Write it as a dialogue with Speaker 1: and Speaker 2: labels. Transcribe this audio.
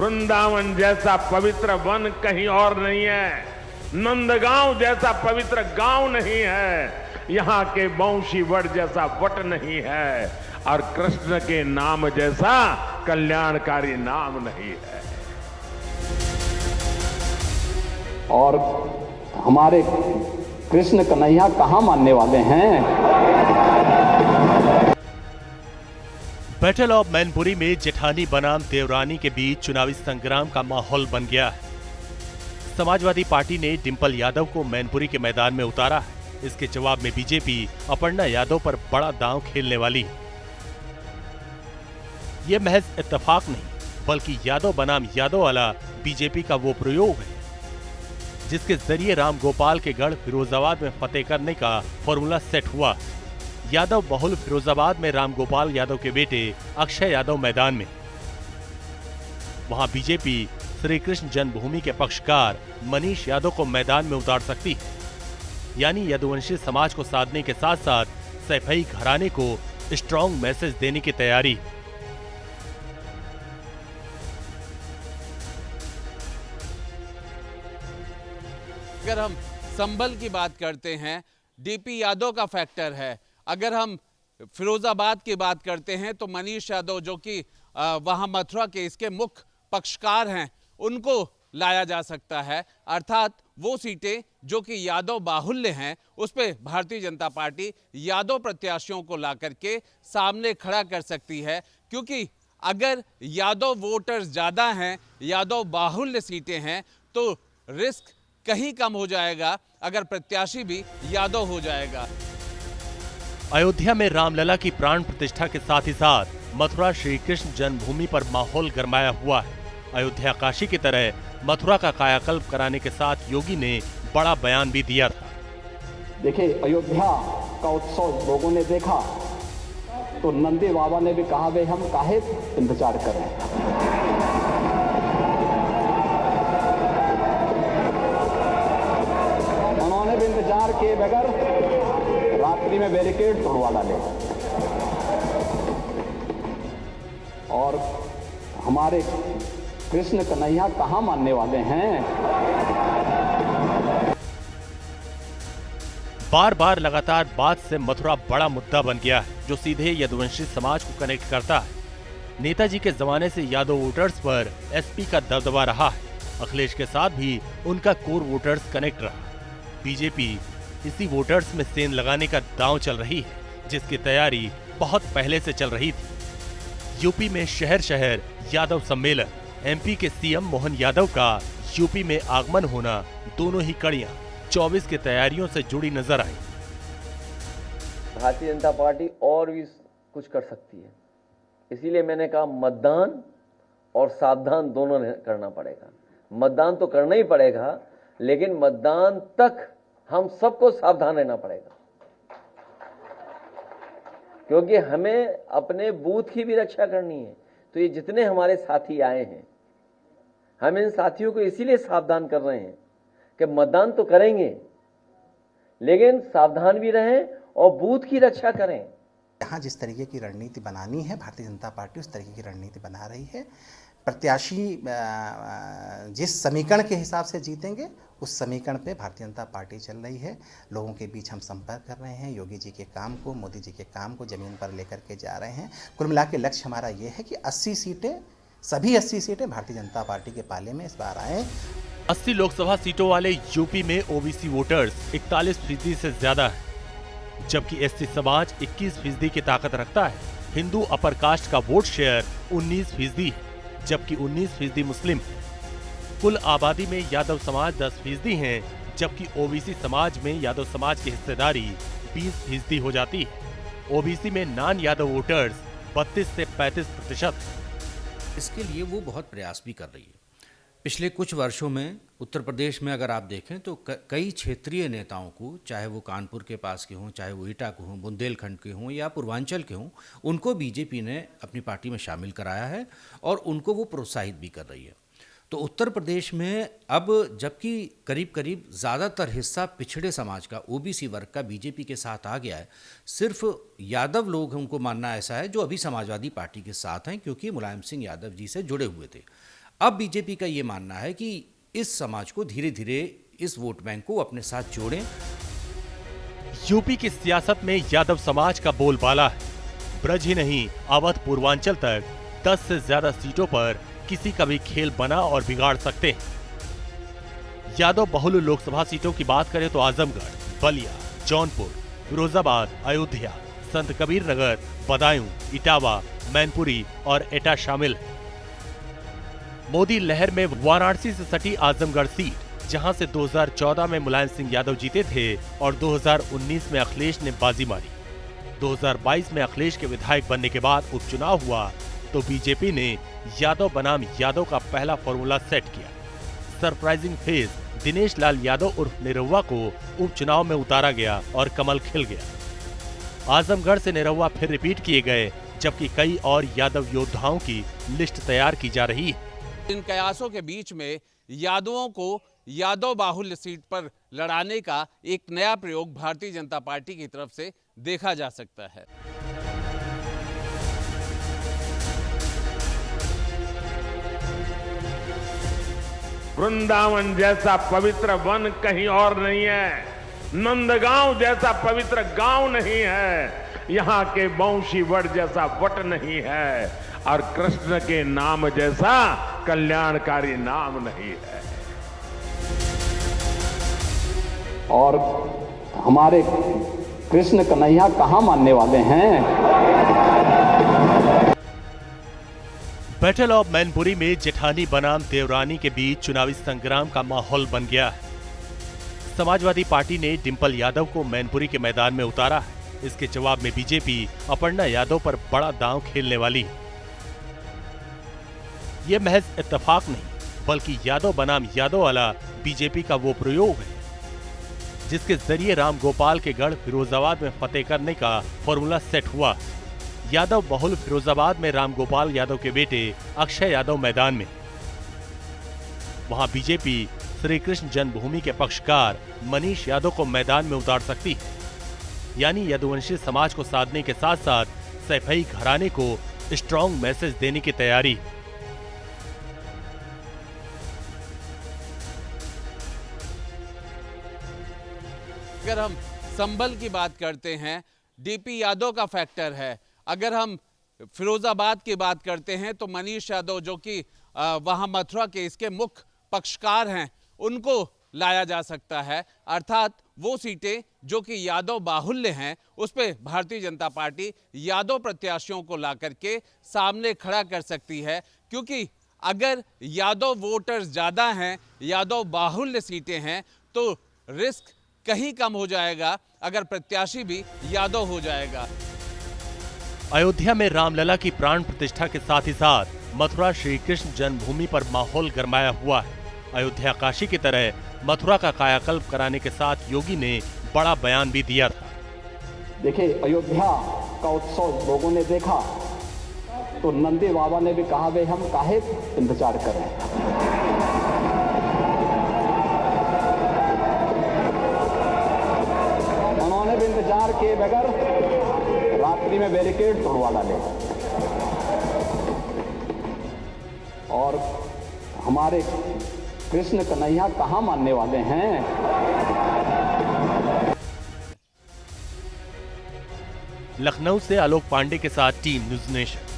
Speaker 1: वृंदावन जैसा पवित्र वन कहीं और नहीं है, नंदगांव जैसा पवित्र गांव नहीं है, यहाँ के बंशी वट जैसा वट नहीं है, और कृष्ण के नाम जैसा कल्याणकारी नाम नहीं है।
Speaker 2: और हमारे कृष्ण कन्हैया कहाँ मानने वाले हैं।
Speaker 3: बैटल ऑफ मैनपुरी में जेठानी बनाम देवरानी के बीच चुनावी संग्राम का माहौल बन गया है। समाजवादी पार्टी ने डिंपल यादव को मैनपुरी के मैदान में उतारा है। इसके जवाब में बीजेपी अपर्णा यादव पर बड़ा दांव खेलने वाली है। यह महज इत्तेफाक नहीं, बल्कि यादव बनाम यादव वाला बीजेपी का वो प्रयोग है जिसके जरिए राम गोपाल के गढ़ फिरोजाबाद में फतेह करने का फॉर्मूला सेट हुआ। यादव बहुल फिरोजाबाद में राम गोपाल यादव के बेटे अक्षय यादव मैदान में। वहां बीजेपी श्री कृष्ण जन्मभूमि के पक्षकार मनीष यादव को मैदान में उतार सकती है, यानी यदुवंशी समाज को साधने के साथ साथ सैफई घराने को स्ट्रॉन्ग मैसेज देने की तैयारी।
Speaker 4: अगर हम संभल की बात करते हैं, डीपी यादव का फैक्टर है। अगर हम फिरोजाबाद की बात करते हैं तो मनीष यादव, जो कि वहां मथुरा के इसके मुख्य पक्षकार हैं, उनको लाया जा सकता है। अर्थात वो सीटें जो कि यादव बाहुल्य हैं, उस पे भारतीय जनता पार्टी यादव प्रत्याशियों को ला करके सामने खड़ा कर सकती है, क्योंकि अगर यादव वोटर्स ज़्यादा हैं, यादव बाहुल्य सीटें हैं, तो रिस्क कहीं कम हो जाएगा अगर प्रत्याशी भी यादव हो जाएगा।
Speaker 3: अयोध्या में रामलला की प्राण प्रतिष्ठा के साथ ही साथ मथुरा श्री कृष्ण जन्मभूमि पर माहौल गरमाया हुआ है। अयोध्या काशी की तरह मथुरा का कायाकल्प कराने के साथ योगी ने बड़ा बयान भी दिया था।
Speaker 2: देखिए, अयोध्या का उत्सव लोगों ने देखा तो नंदी बाबा ने भी कहा, वे हम काहे इंतजार करें। उन्होंने भी इंतजार किए बगैर रात्रि में बैरिकेड तोड़वा डाले। और हमारे कृष्ण कन्हैया कहाँ मानने वाले हैं।
Speaker 3: बार बार लगातार बात से मथुरा बड़ा मुद्दा बन गया है, जो सीधे यदुवंशी समाज को कनेक्ट करता है। नेताजी के जमाने से यादव वोटर्स पर एसपी का दबदबा रहा है। अखिलेश के साथ भी उनका कोर वोटर्स कनेक्ट रहा। बीजेपी इसी वोटर्स में सेंध लगाने का दांव चल रही है, जिसकी तैयारी बहुत पहले से चल रही थी। यूपी में शहर शहर यादव सम्मेलन, एमपी के सीएम मोहन यादव का यूपी में आगमन होना, दोनों ही कड़ियां 24 की तैयारियों से जुड़ी नजर आई।
Speaker 5: भारतीय जनता पार्टी और भी कुछ कर सकती है, इसीलिए मैंने कहा मतदान और सावधान दोनों करना पड़ेगा। मतदान तो करना ही पड़ेगा, लेकिन मतदान तक हम सबको सावधान रहना पड़ेगा, क्योंकि हमें अपने बूथ की भी रक्षा करनी है। तो ये जितने हमारे साथी आए हैं, हम इन साथियों को इसीलिए सावधान कर रहे हैं कि मतदान तो करेंगे, लेकिन सावधान भी रहें और बूथ की रक्षा करें।
Speaker 6: यहाँ जिस तरीके की रणनीति बनानी है भारतीय जनता पार्टी, उस तरीके की रणनीति बना रही है। प्रत्याशी जिस समीकरण के हिसाब से जीतेंगे, उस समीकरण पे भारतीय जनता पार्टी चल रही है। लोगों के बीच हम संपर्क कर रहे हैं, योगी जी के काम को, मोदी जी के काम को जमीन पर लेकर के जा रहे हैं। कुल मिला के लक्ष्य हमारा ये है कि 80 सीटें, सभी 80 सीटें भारतीय जनता पार्टी के पाले में इस बार आए।
Speaker 3: 80 लोकसभा सीटों वाले यूपी में ओबीसी वोटर्स 41% से ज्यादा है, जबकि एससी समाज 21% की ताकत रखता है। हिंदू अपर कास्ट का वोट शेयर 19% है, जबकि 19% मुस्लिम है। कुल आबादी में यादव समाज 10% हैं, जबकि ओबीसी समाज में यादव समाज की हिस्सेदारी 20% हो जाती है। ओबीसी में नॉन यादव वोटर्स 32 से 35%।
Speaker 7: इसके लिए वो बहुत प्रयास भी कर रही है। पिछले कुछ वर्षों में उत्तर प्रदेश में अगर आप देखें तो कई क्षेत्रीय नेताओं को, चाहे वो कानपुर के पास के हों, चाहे वो ईटा के हों, बुंदेलखंड के हों या पूर्वांचल के हों, उनको बीजेपी ने अपनी पार्टी में शामिल कराया है और उनको वो प्रोत्साहित भी कर रही है। तो उत्तर प्रदेश में अब जबकि करीब करीब ज़्यादातर हिस्सा पिछड़े समाज का, ओबीसी वर्ग का बीजेपी के साथ आ गया है, सिर्फ यादव लोग उनको मानना ऐसा है जो अभी समाजवादी पार्टी के साथ हैं, क्योंकि मुलायम सिंह यादव जी से जुड़े हुए थे। अब बीजेपी का ये मानना है कि इस समाज को धीरे धीरे इस वोट बैंक को अपने साथ जोड़ें।
Speaker 3: यूपी की सियासत में यादव समाज का बोलबाला है। ब्रज ही नहीं, अवध पूर्वांचल तक 10 से ज्यादा सीटों पर किसी का भी खेल बना और बिगाड़ सकते हैं। यादव बहुल लोकसभा सीटों की बात करें तो आजमगढ़, बलिया, जौनपुर, फिरोजाबाद, अयोध्या, संत कबीर नगर, बदायूं, इटावा, मैनपुरी और एटा शामिल है। मोदी लहर में वाराणसी से सटी आजमगढ़ सीट, जहां से 2014 में मुलायम सिंह यादव जीते थे और 2019 में अखिलेश ने बाजी मारी। 2022 में अखिलेश के विधायक बनने के बाद उपचुनाव हुआ तो बीजेपी ने यादव बनाम यादव का पहला फॉर्मूला सेट किया। सरप्राइजिंग फेज दिनेश लाल यादव उर्फ निरहुआ को उपचुनाव में उतारा गया और कमल खिल गया। आजमगढ़ से निरहुआ फिर रिपीट किए गए, जबकि कई और यादव योद्धाओं की लिस्ट तैयार की जा रही है।
Speaker 4: इन कयासों के बीच में यादवों को यादव बाहुल्य सीट पर लड़ाने का एक नया प्रयोग भारतीय जनता पार्टी की तरफ से देखा जा सकता है।
Speaker 1: वृंदावन जैसा पवित्र वन कहीं और नहीं है, नंदगांव जैसा पवित्र गांव नहीं है, यहाँ के बंशी वट जैसा वट नहीं है, और कृष्ण के नाम जैसा कल्याणकारी नाम नहीं है।
Speaker 2: और हमारे कृष्ण कन्हैया कहाँ मानने वाले हैं?
Speaker 3: बैटल ऑफ मैनपुरी में जेठानी बनाम देवरानी के बीच चुनावी संग्राम का माहौल बन गया है। समाजवादी पार्टी ने डिंपल यादव को मैनपुरी के मैदान में उतारा है। इसके जवाब में बीजेपी अपर्णा यादव पर बड़ा दांव खेलने वाली है। यह महज इत्तेफाक नहीं, बल्कि यादव बनाम यादव वाला बीजेपी का वो प्रयोग है जिसके जरिए राम गोपाल के गढ़ फिरोजाबाद में फतेह करने का फॉर्मूला सेट हुआ। यादव बहुल फिरोजाबाद में राम गोपाल यादव के बेटे अक्षय यादव मैदान में। वहां बीजेपी श्री कृष्ण जन्मभूमि के पक्षकार मनीष यादव को मैदान में उतार सकती है। यानी यदुवंशी समाज को साधने के साथ साथ सैफई घराने को स्ट्रॉन्ग मैसेज देने की तैयारी।
Speaker 4: अगर हम संभल की बात करते हैं, डीपी यादव का फैक्टर है। अगर हम फिरोजाबाद की बात करते हैं तो मनीष यादव, जो कि वहां मथुरा के इसके मुख्य पक्षकार हैं, उनको लाया जा सकता है। अर्थात वो सीटें जो कि यादव बाहुल्य हैं, उस पे भारतीय जनता पार्टी यादव प्रत्याशियों को ला करके सामने खड़ा कर सकती है। क्योंकि अगर यादव वोटर्स ज्यादा हैं, यादव बाहुल्य सीटें हैं, तो रिस्क कहीं कम हो जाएगा अगर प्रत्याशी भी यादव हो जाएगा।
Speaker 3: अयोध्या में रामलला की प्राण प्रतिष्ठा के साथ ही साथ मथुरा श्री कृष्ण जन्मभूमि पर माहौल गरमाया हुआ है। अयोध्या काशी की तरह मथुरा का कायाकल्प कराने के साथ योगी ने बड़ा बयान भी दिया था।
Speaker 2: देखिए, अयोध्या का उत्सव लोगों ने देखा तो नंदी बाबा ने भी कहा, भाई हम काहे इंतजार करें। उन्होंने भी इंतजार किए बगैर रात्रि में बैरिकेड तोड़वा डाले। और हमारे कृष्ण कन्हैया कहाँ मानने वाले हैं?
Speaker 3: लखनऊ से आलोक पांडे के साथ टीम न्यूज़ नेशन।